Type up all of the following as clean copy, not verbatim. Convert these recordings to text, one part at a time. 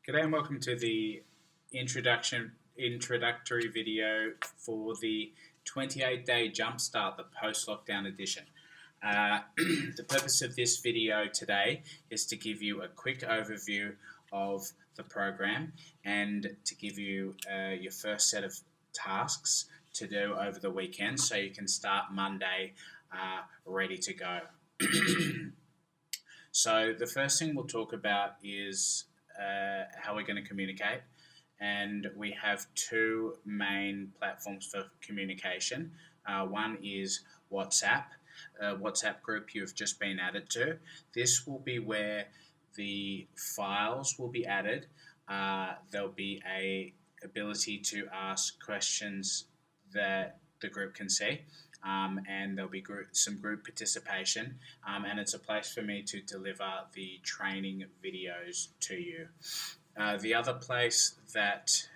G'day and welcome to the introductory video for the 28-day Jumpstart, the post-lockdown edition. The purpose of this video today is to give you a quick overview of the program and to give you your first set of tasks to do over the weekend so you can start Monday ready to go. So the first thing we'll talk about is how we're going to communicate, and we have two main platforms for communication. One is WhatsApp, a WhatsApp group you've just been added to. This will be where the files will be added. There'll be a ability to ask questions that the group can see. And there'll be some group participation, and it's a place for me to deliver the training videos to you. The other place that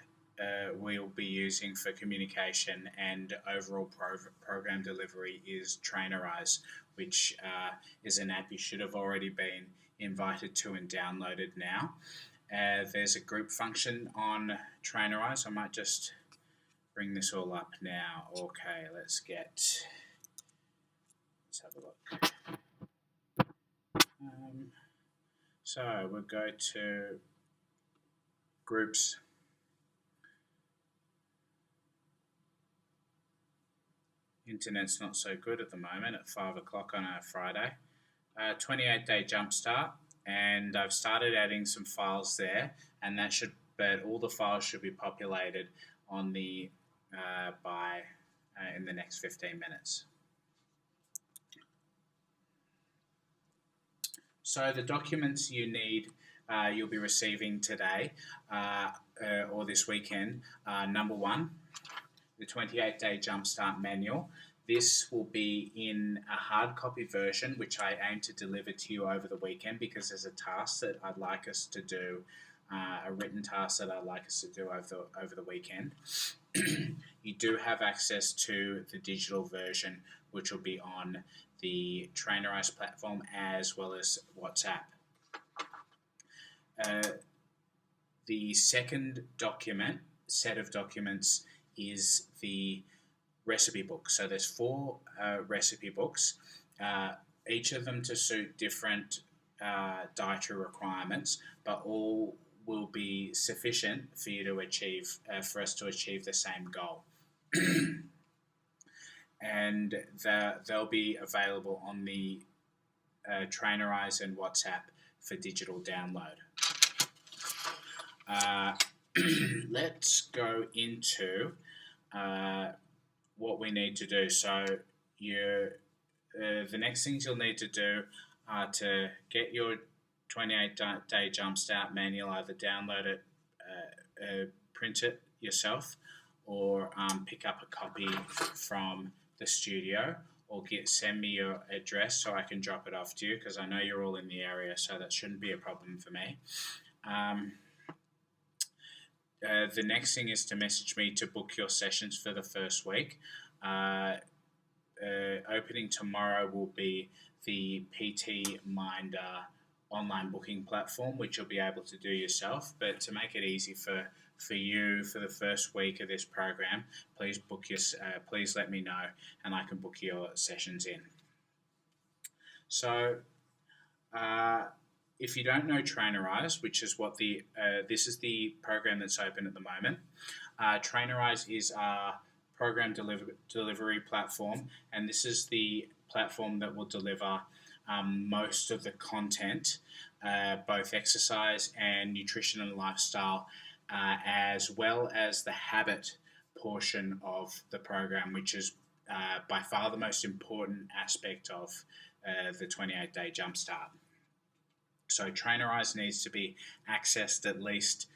we'll be using for communication and overall program delivery is Trainerize, which is an app you should have already been invited to and downloaded now. There's a group function on Trainerize. I might just bring this all up now. Okay, let's have a look. So we'll go to groups. Internet's not so good at the moment at 5 o'clock on a Friday. 28-day Jumpstart, and I've started adding some files there, and but all the files should be populated on the in the next 15 minutes. So the documents you need, you'll be receiving today or this weekend. Number one, the 28-day Jumpstart Manual. This will be in a hard copy version, which I aim to deliver to you over the weekend because there's a task that I'd like us to do, a written task that I'd like us to do over the weekend. You do have access to the digital version, which will be on the Trainerize platform as well as WhatsApp. The second set of documents is the recipe book. So there's 4 recipe books, each of them to suit different dietary requirements, but all will be sufficient for you to achieve, for us to achieve the same goal. And they'll be available on the Trainerize and WhatsApp for digital download. Let's go into what we need to do. So the next things you'll need to do are to get your 28-day Jumpstart Manual, either download it, print it yourself, or pick up a copy from the studio, or send me your address so I can drop it off to you, because I know you're all in the area, so that shouldn't be a problem for me. The next thing is to message me to book your sessions for the first week. Opening tomorrow will be the PT Minder online booking platform, which you'll be able to do yourself. But to make it easy for you for the first week of this program, please please let me know, and I can book your sessions in. So if you don't know Trainerize, which is what this is the program that's open at the moment. Trainerize is our program delivery platform, and this is the platform that will deliver most of the content, both exercise and nutrition and lifestyle, as well as the habit portion of the program, which is by far the most important aspect of the 28-day Jumpstart. So Trainerize needs to be accessed at least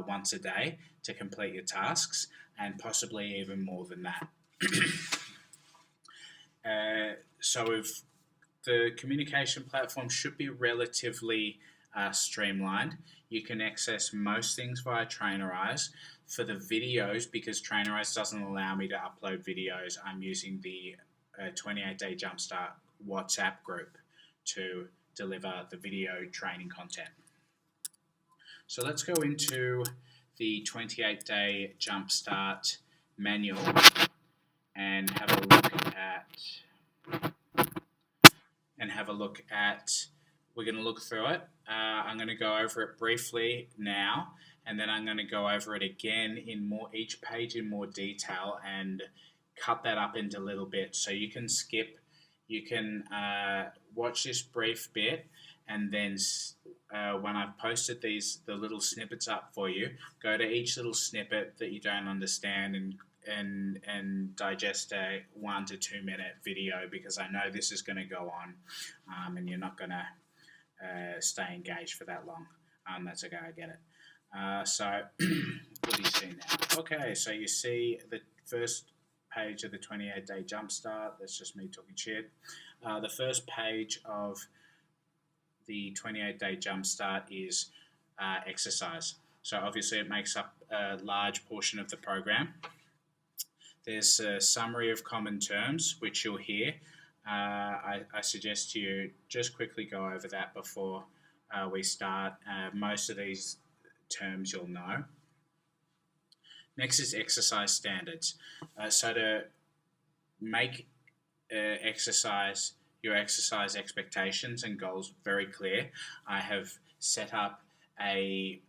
once a day to complete your tasks, and possibly even more than that. So if the communication platform should be relatively streamlined. You can access most things via Trainerize. For the videos, because Trainerize doesn't allow me to upload videos, I'm using the 28-day Jumpstart WhatsApp group to deliver the video training content. So let's go into the 28-day Jumpstart Manual and have a look at we're going to look through it. I'm going to go over it briefly now, and then I'm going to go over it again in each page in more detail and cut that up into little bits. So you can skip, you can watch this brief bit, and then when I've posted the little snippets up for you, go to each little snippet that you don't understand and digest a 1 to 2 minute video, because I know this is going to go on and you're not going to stay engaged for that long. That's okay, I get it. So what do you see now? Okay, so you see the first page of the 28-day Jumpstart. That's just me talking shit. The first page of the 28-day Jumpstart is exercise. So obviously it makes up a large portion of the program. There's a summary of common terms, which you'll hear. I suggest you just quickly go over that before we start. Most of these terms you'll know. Next is exercise standards. So to make your exercise expectations and goals very clear, I have set up a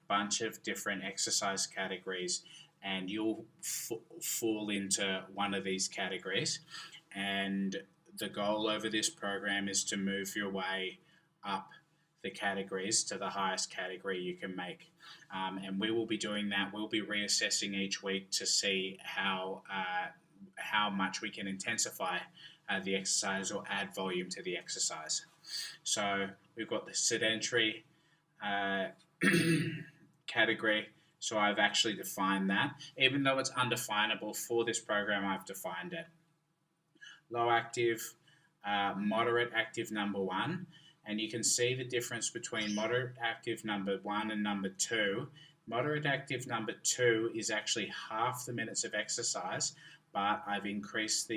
bunch of different exercise categories, and you'll fall into one of these categories. And the goal over this program is to move your way up the categories to the highest category you can make. And we will be doing that. We'll be reassessing each week to see how much we can intensify the exercise or add volume to the exercise. So we've got the sedentary category. So I've actually defined that. Even though it's undefinable for this program, I've defined it. Low active, moderate active number 1. And you can see the difference between moderate active number 1 and number 2. Moderate active number 2 is actually half the minutes of exercise, but I've increased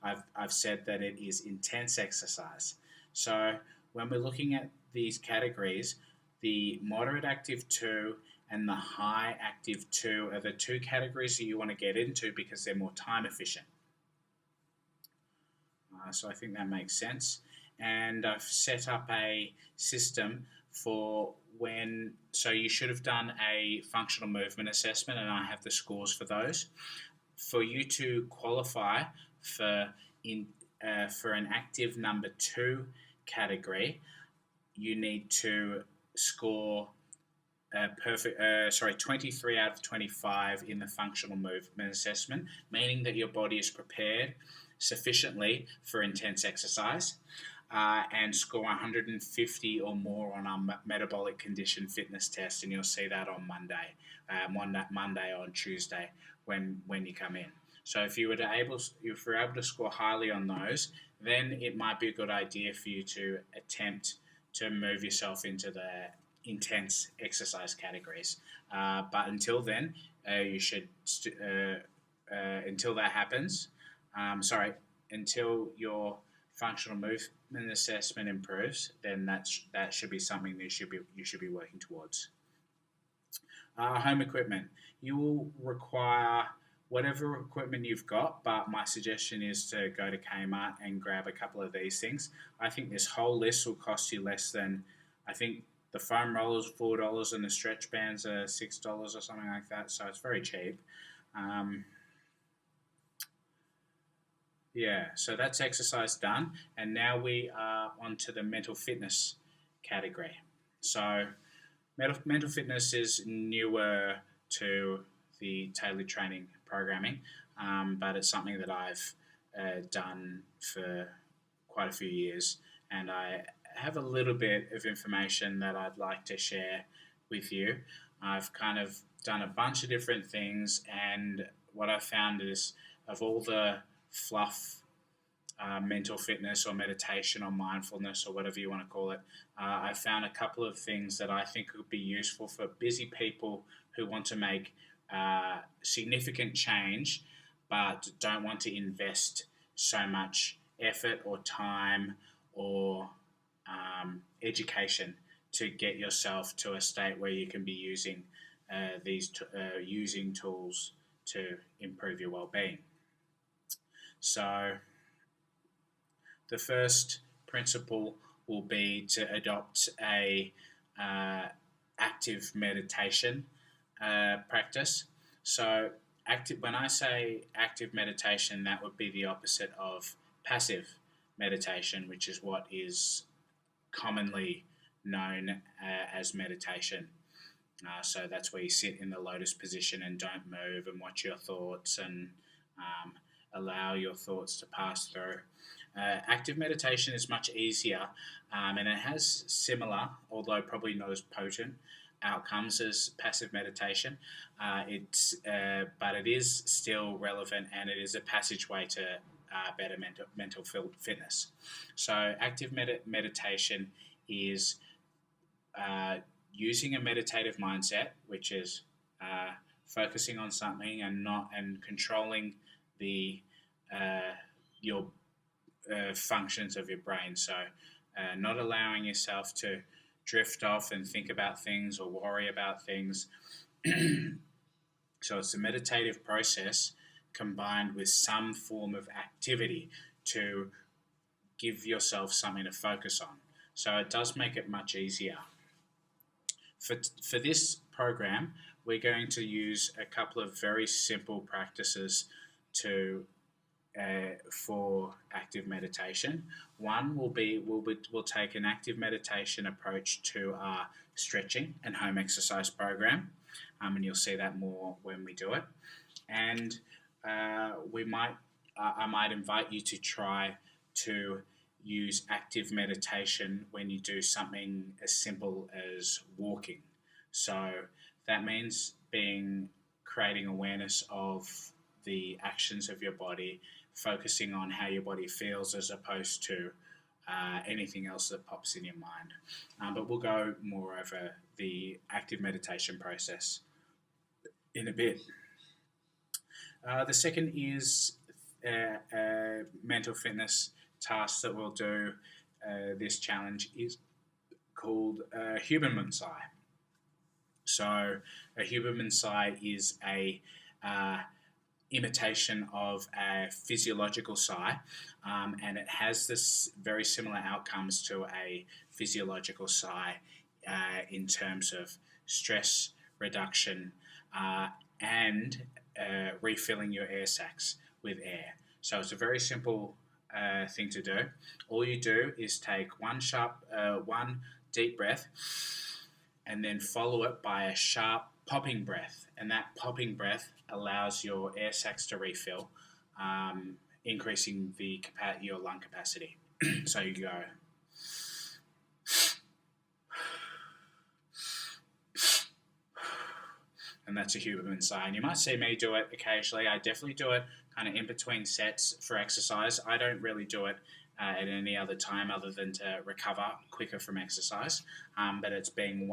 I've said that it is intense exercise. So when we're looking at these categories, the moderate active 2 and the high active 2 are the two categories that you want to get into because they're more time efficient. So I think that makes sense. And I've set up a system for so you should have done a functional movement assessment, and I have the scores for those. For you to qualify for an active number 2 category, you need to score 23 out of 25 in the functional movement assessment, meaning that your body is prepared sufficiently for intense exercise, and score 150 or more on our metabolic condition fitness test, and you'll see that on Monday or on Tuesday when you come in. So if you're able to score highly on those, then it might be a good idea for you to attempt to move yourself into the intense exercise categories. But until then, you should until that happens. Until your functional movement assessment improves, then that should be something that you should be working towards. Home equipment. You will require whatever equipment you've got, but my suggestion is to go to Kmart and grab a couple of these things. I think this whole list will cost you less than, I think the foam rollers $4 and the stretch bands are $6 or something like that, so it's very cheap. So that's exercise done, and now we are onto the mental fitness category. So mental fitness is newer to the tailored training programming, but it's something that I've done for quite a few years, and I have a little bit of information that I'd like to share with you. I've kind of done a bunch of different things, and what I've found is of all the fluff mental fitness or meditation or mindfulness or whatever you want to call it, I found a couple of things that I think would be useful for busy people who want to make significant change but don't want to invest so much effort or time or education to get yourself to a state where you can be using using tools to improve your well-being. So the first principle will be to adopt a active meditation practice. So when I say active meditation, that would be the opposite of passive meditation, which is what is commonly known as meditation. So that's where you sit in the lotus position and don't move and watch your thoughts and allow your thoughts to pass through. Active meditation is much easier and it has similar, although probably not as potent, outcomes as passive meditation. But it is still relevant and it is a passageway to better mental fitness. So active meditation is using a meditative mindset, which is focusing on something and controlling the your functions of your brain. So not allowing yourself to drift off and think about things or worry about things. So it's a meditative process combined with some form of activity to give yourself something to focus on. So it does make it much easier. For this program, we're going to use a couple of very simple practices for active meditation. One we'll take an active meditation approach to our stretching and home exercise program, and you'll see that more when we do it. And I might invite you to try to use active meditation when you do something as simple as walking. So that means creating awareness of the actions of your body, focusing on how your body feels as opposed to anything else that pops in your mind. But we'll go more over the active meditation process in a bit. The second is a mental fitness task that we'll do. This challenge is called Huberman Sigh. So a Huberman Sigh is a imitation of a physiological sigh, and it has this very similar outcomes to a physiological sigh in terms of stress reduction and refilling your air sacs with air. So it's a very simple thing to do. All you do is take one deep breath and then follow it by a sharp popping breath, and that popping breath allows your air sacs to refill, increasing your lung capacity. So you go and that's a Huberman sigh. And you might see me do it occasionally. I definitely do it kind of in between sets for exercise. I don't really do it at any other time other than to recover quicker from exercise. But it's being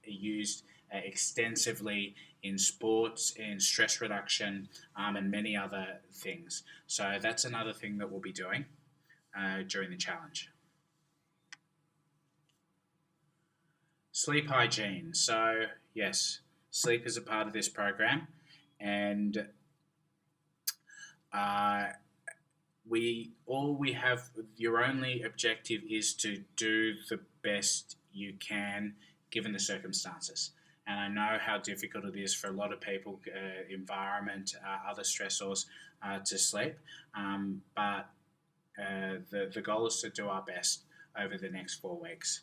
used extensively in sports, in stress reduction, and many other things. So that's another thing that we'll be doing during the challenge. Sleep hygiene. So yes, sleep is a part of this program, and your only objective is to do the best you can given the circumstances. And I know how difficult it is for a lot of people, environment, other stressors, to sleep. But the goal is to do our best over the next 4 weeks.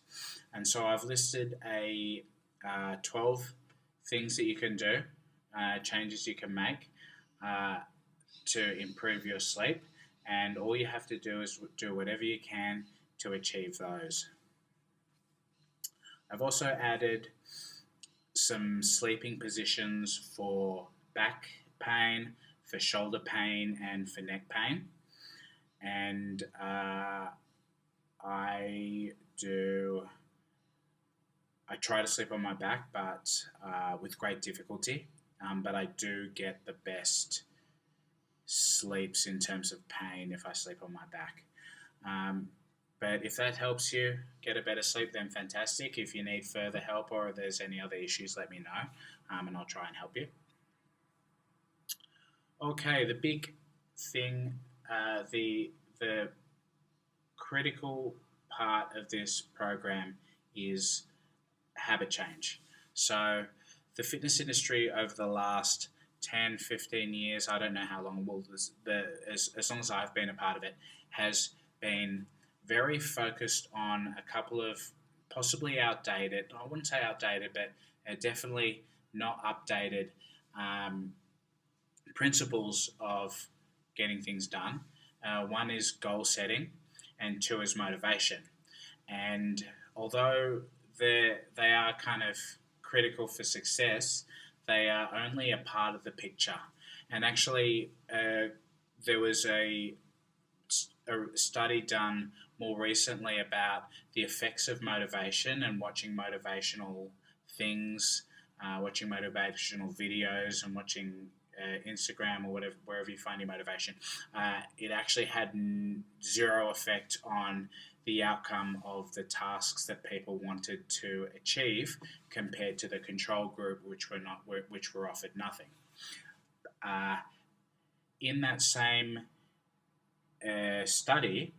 And so I've listed 12 things that you can do, changes you can make to improve your sleep. And all you have to do is do whatever you can to achieve those. I've also added some sleeping positions for back pain, for shoulder pain, and for neck pain. And I try to sleep on my back, but with great difficulty. But I do get the best sleeps in terms of pain if I sleep on my back. But if that helps you get a better sleep, then fantastic. If you need further help or if there's any other issues, let me know, and I'll try and help you. Okay, the big thing, the critical part of this program is habit change. So the fitness industry over the last 10, 15 years, I don't know how long, as long as I've been a part of it, has been very focused on a couple of possibly outdated, I wouldn't say outdated, but definitely not updated principles of getting things done. One is goal setting, and two is motivation. And although they are kind of critical for success, they are only a part of the picture. And actually, there was a study done more recently about the effects of motivation and watching motivational things, watching motivational videos, and watching Instagram or whatever, wherever you find your motivation. It actually had zero effect on the outcome of the tasks that people wanted to achieve compared to the control group, which were offered nothing. In that same study,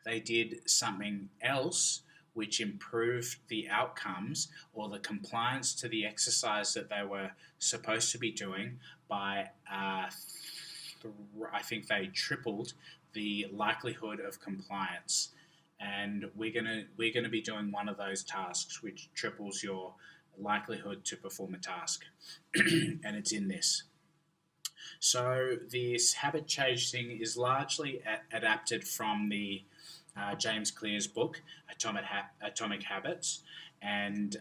they did something else which improved the outcomes or the compliance to the exercise that they were supposed to be doing by, I think they tripled the likelihood of compliance. And we're gonna be doing one of those tasks which triples your likelihood to perform a task, and it's in this. So this habit change thing is largely adapted from the James Clear's book, Atomic Habits. And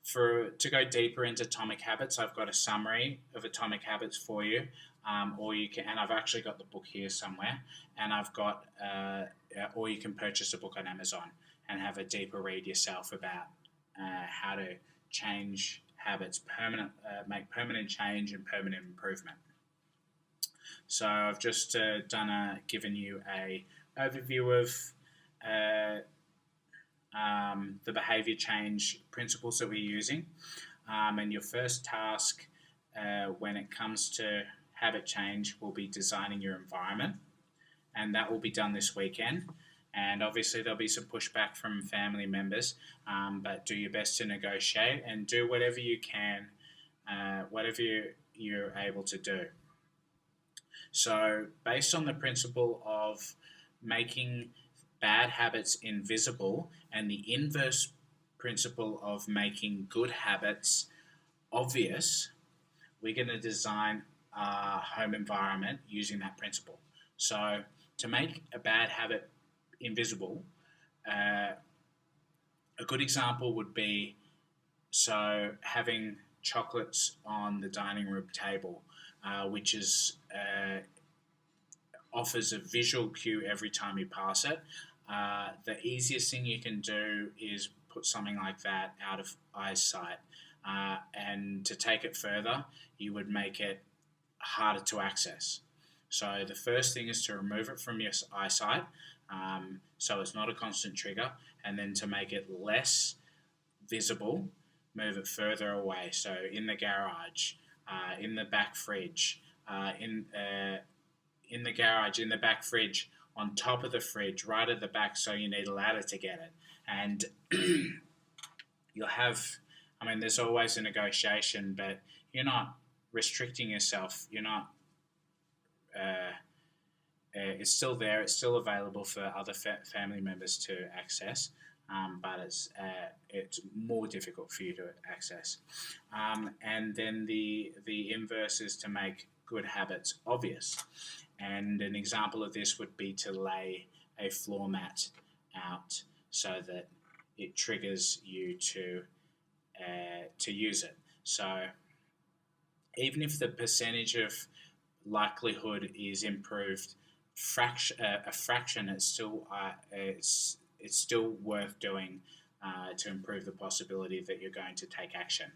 to go deeper into Atomic Habits, I've got a summary of Atomic Habits for you, or you can, and I've actually got the book here somewhere, and I've got, or you can purchase a book on Amazon and have a deeper read yourself about how to change habits, make permanent change and permanent improvement. So I've just given you a overview of the behavior change principles that we're using. And your first task when it comes to habit change will be designing your environment. And that will be done this weekend. And obviously there'll be some pushback from family members, but do your best to negotiate and do whatever you can, whatever you're able to do. So based on the principle of making bad habits invisible and the inverse principle of making good habits obvious, we're going to design our home environment using that principle. So to make a bad habit invisible, a good example would be having chocolates on the dining room table, which is offers a visual cue every time you pass it. The easiest thing you can do is put something like that out of eyesight. And to take it further, you would make it harder to access. So the first thing is to remove it from your eyesight, so it's not a constant trigger, and then to make it less visible, move it further away. So in the garage, in the back fridge, in the garage, in the back fridge, on top of the fridge, right at the back, so you need a ladder to get it. And you'll have, there's always a negotiation, but you're not restricting yourself. You're not, it's still there. It's still available for other family members to access, but it's more difficult for you to access. And then the inverse is to make good habits obvious. And an example of this would be to lay a floor mat out so that it triggers you to use it. So even if the percentage of likelihood is improved a fraction, it's still worth doing to improve the possibility that you're going to take action.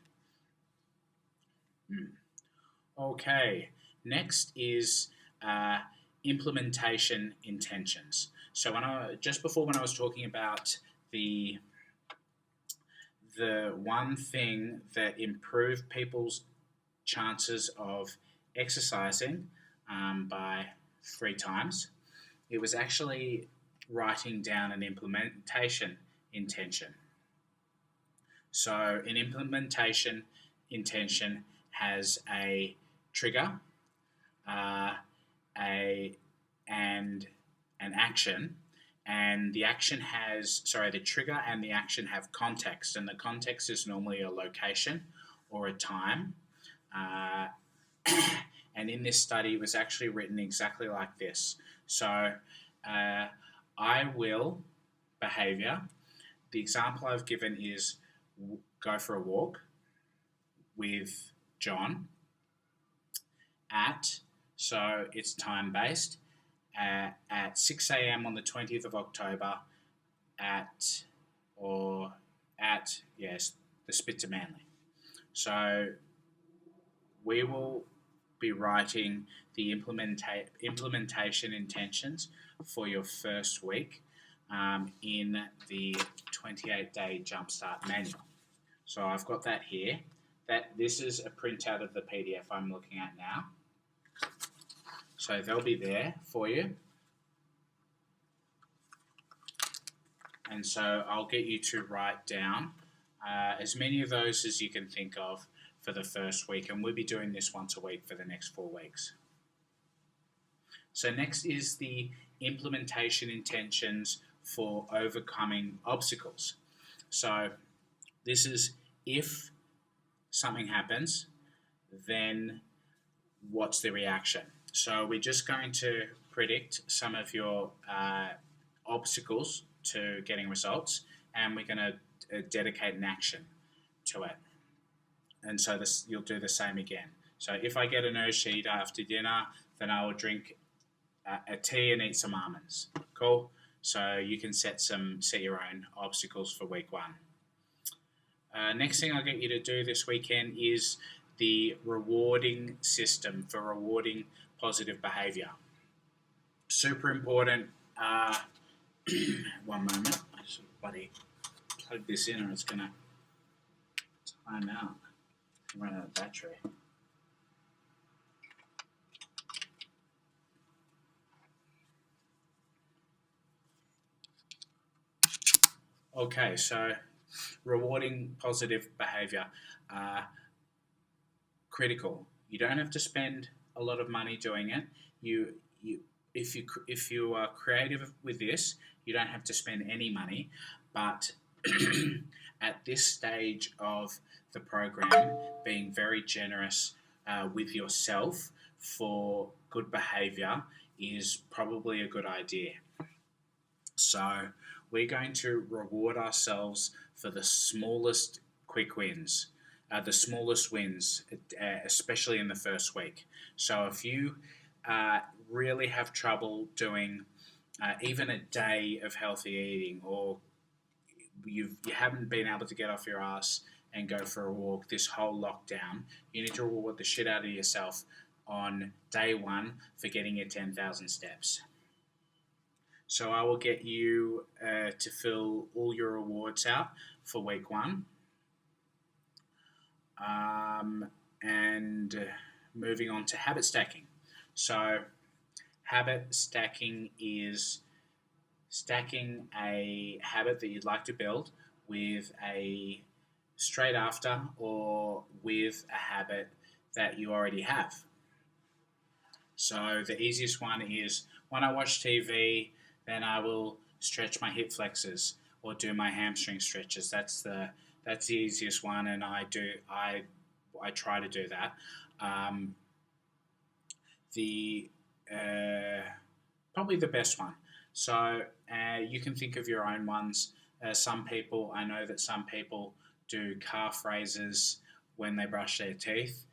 Okay, next is implementation intentions. So just before when I was talking about the one thing that improved people's chances of exercising by 3 times, it was actually writing down an implementation intention. So an implementation intention has a trigger, and an action, and the trigger and the action have context, and the context is normally a location or a time. Uh, and in this study, it was actually written exactly like this. So, I will behavior. The example I've given is go for a walk with John so it's time based, at 6 a.m. on the 20th of October yes, the Spitzer Manly. So we will be writing the implementation intentions for your first week in the 28-day Jumpstart Manual. So I've got that here. This is a printout of the PDF I'm looking at now. So they'll be there for you. And so I'll get you to write down as many of those as you can think of for the first week, and we'll be doing this once a week for the next 4 weeks. So next is the implementation intentions for overcoming obstacles. So this is if something happens, then what's the reaction? So we're just going to predict some of your obstacles to getting results, and we're going to dedicate an action to it. And so you'll do the same again. So if I get a nurse sheet after dinner, then I will drink a tea and eat some almonds. Cool? So you can set your own obstacles for week 1. Next thing I'll get you to do this weekend is the rewarding system for rewarding positive behaviour. Super important. One moment. I just bloody plug this in or it's going to time out. Run out of battery. Okay, so rewarding positive behaviour. Critical. You don't have to spend a lot of money doing it. If you are creative with this, you don't have to spend any money. But at this stage of the program, being very generous with yourself for good behaviour is probably a good idea. So we're going to reward ourselves for the smallest quick wins, the smallest wins, especially in the first week. So if you really have trouble doing even a day of healthy eating, or you haven't been able to get off your ass and go for a walk this whole lockdown, you need to reward the shit out of yourself on day 1 for getting your 10,000 steps. So I will get you to fill all your rewards out for week 1. And moving on to habit stacking. So habit stacking is stacking a habit that you'd like to build with a straight after or with a habit that you already have. So the easiest one is when I watch TV, then I will stretch my hip flexors or do my hamstring stretches. That's the easiest one, and I try to do that. Probably the best one. So you can think of your own ones. I know that some people do calf raises when they brush their teeth.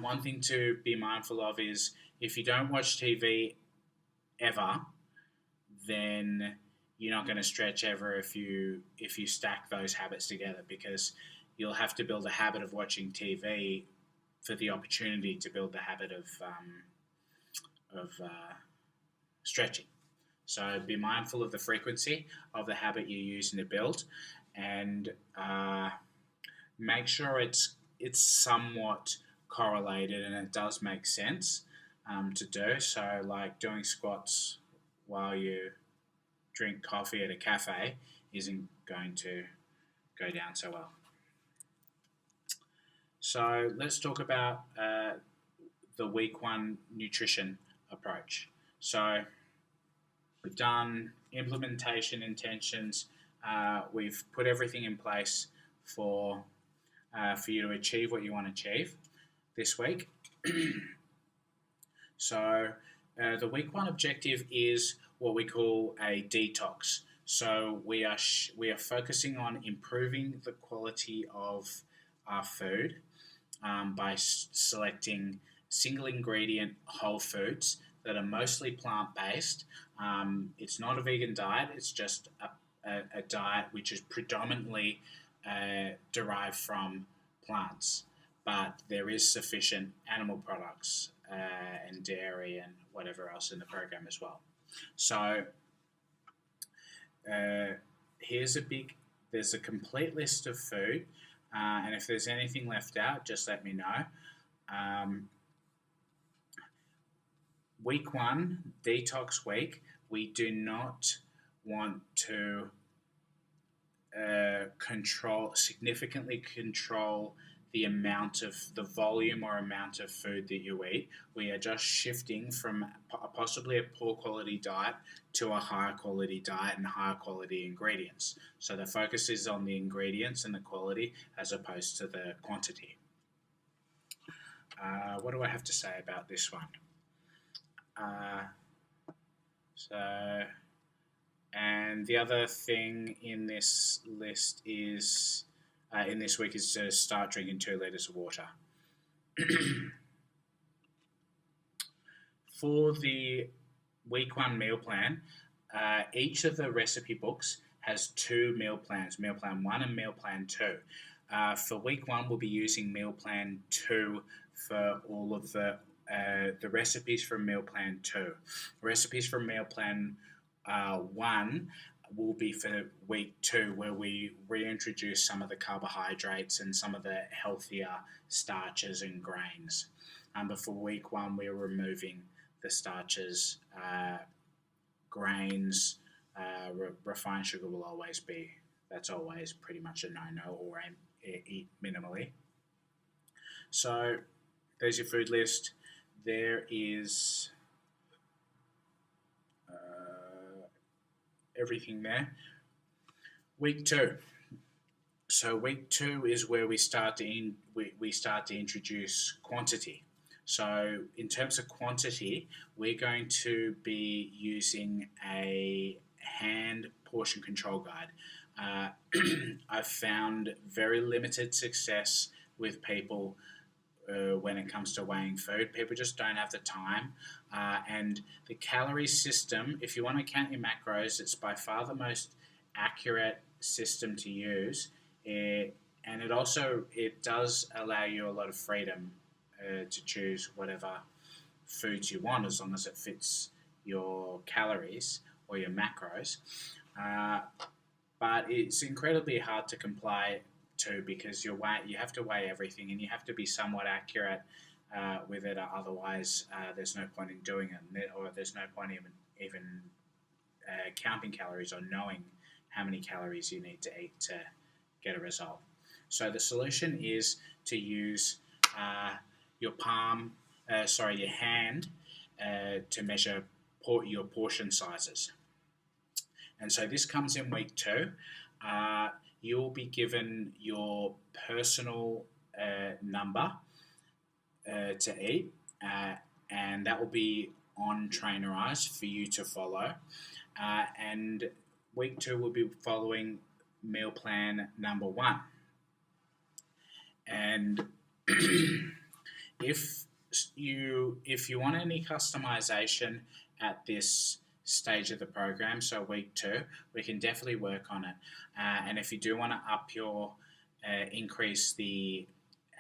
One thing to be mindful of is if you don't watch TV ever, then you're not going to stretch ever if you stack those habits together, because you'll have to build a habit of watching TV for the opportunity to build the habit of stretching. So be mindful of the frequency of the habit you're using to build, and make sure it's somewhat correlated and it does make sense to do. So, like doing squats while you drink coffee at a cafe isn't going to go down so well. So let's talk about the week one nutrition approach. So we've done implementation intentions. We've put everything in place for you to achieve what you want to achieve this week. So the week one objective is what we call a detox. So we are focusing on improving the quality of our food by selecting single ingredient whole foods that are mostly plant based. It's not a vegan diet; it's just a diet which is predominantly derived from plants, but there is sufficient animal products and dairy and whatever else in the program as well. So there's a complete list of food, and if there's anything left out, just let me know. Week one, detox week, we do not want to significantly control the volume or amount of food that you eat. We are just shifting from possibly a poor quality diet to a higher quality diet and higher quality ingredients. So the focus is on the ingredients and the quality as opposed to the quantity. What do I have to say about this one? And the other thing in this list is, in this week, is to start drinking 2 litres of water. For the week one meal plan, each of the recipe books has 2 meal plans, meal plan 1 and meal plan 2. For week one, we'll be using meal plan 2 for all of the recipes from meal plan 2. Recipes from meal plan 1 will be for week 2, where we reintroduce some of the carbohydrates and some of the healthier starches and grains. But for week 1, we're removing the starches, grains, refined sugar will always be, that's always pretty much a no-no, or eat minimally. So there's your food list. There is everything there. Week 2. So week 2 is where we start to introduce quantity. So in terms of quantity, we're going to be using a hand portion control guide. I've found very limited success with people when it comes to weighing food. People just don't have the time. And the calorie system, if you want to count your macros, it's by far the most accurate system to use. And it does allow you a lot of freedom to choose whatever foods you want, as long as it fits your calories or your macros. But it's incredibly hard to comply to, because you have to weigh everything and you have to be somewhat accurate with it. Otherwise, there's no point in doing it, or there's no point even counting calories or knowing how many calories you need to eat to get a result. So the solution is to use your hand to measure your portion sizes. And so this comes in week 2. You'll be given your personal number to eat, and that will be on Trainerized for you to follow. And week 2 will be following meal plan number 1. And if you want any customization at this stage of the program, so week 2, we can definitely work on it. And if you do want to increase the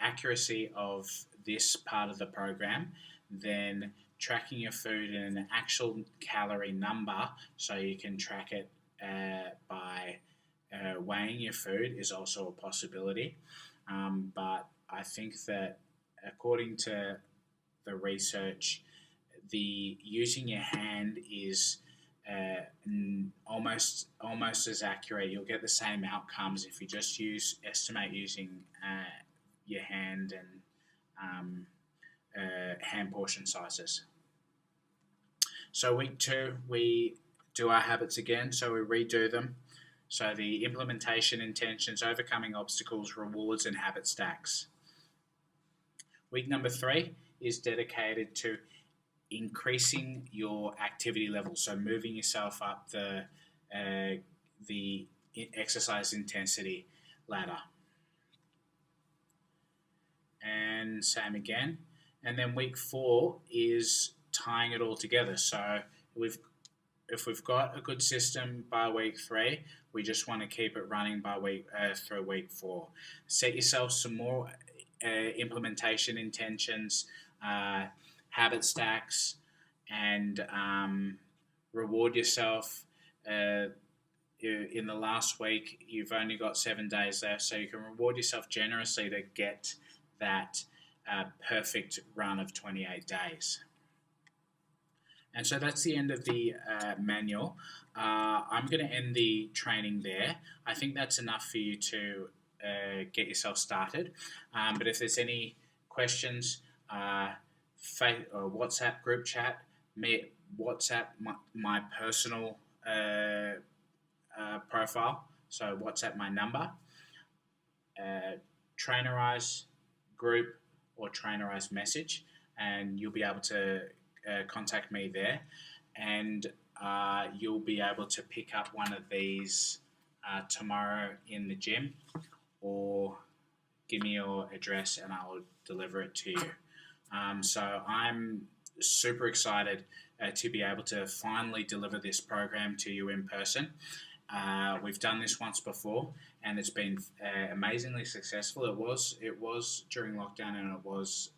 accuracy of this part of the program, then tracking your food in an actual calorie number so you can track it by weighing your food is also a possibility. But I think that according to the research, the using your hand is almost as accurate. You'll get the same outcomes if you just estimate using your hand and hand portion sizes. So week 2, we do our habits again. So we redo them. So the implementation, intentions, overcoming obstacles, rewards, and habit stacks. Week number 3 is dedicated to increasing your activity level. So moving yourself up the exercise intensity ladder. And same again. And then week 4 is tying it all together. So if we've got a good system by week 3, we just want to keep it running by through week 4. Set yourself some more implementation intentions, habit stacks, and reward yourself. In the last week, you've only got 7 days left, so you can reward yourself generously to get that perfect run of 28 days. And so that's the end of the manual. I'm going to end the training there. I think that's enough for you to get yourself started. But if there's any questions, WhatsApp group chat, WhatsApp my personal profile, so WhatsApp my number, Trainerize group or Trainerize message, and you'll be able to contact me there, and you'll be able to pick up one of these tomorrow in the gym, or give me your address and I'll deliver it to you. So I'm super excited to be able to finally deliver this program to you in person. We've done this once before, and it's been amazingly successful. It was during lockdown, and it was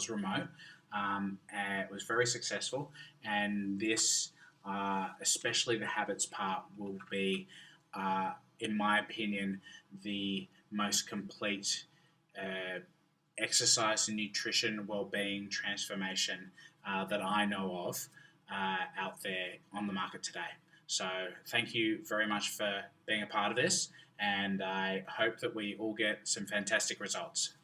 remote. And it was very successful, and this, especially the habits part, will be, in my opinion, the most complete exercise and nutrition well-being transformation that I know of out there on the market today. So thank you very much for being a part of this, and I hope that we all get some fantastic results.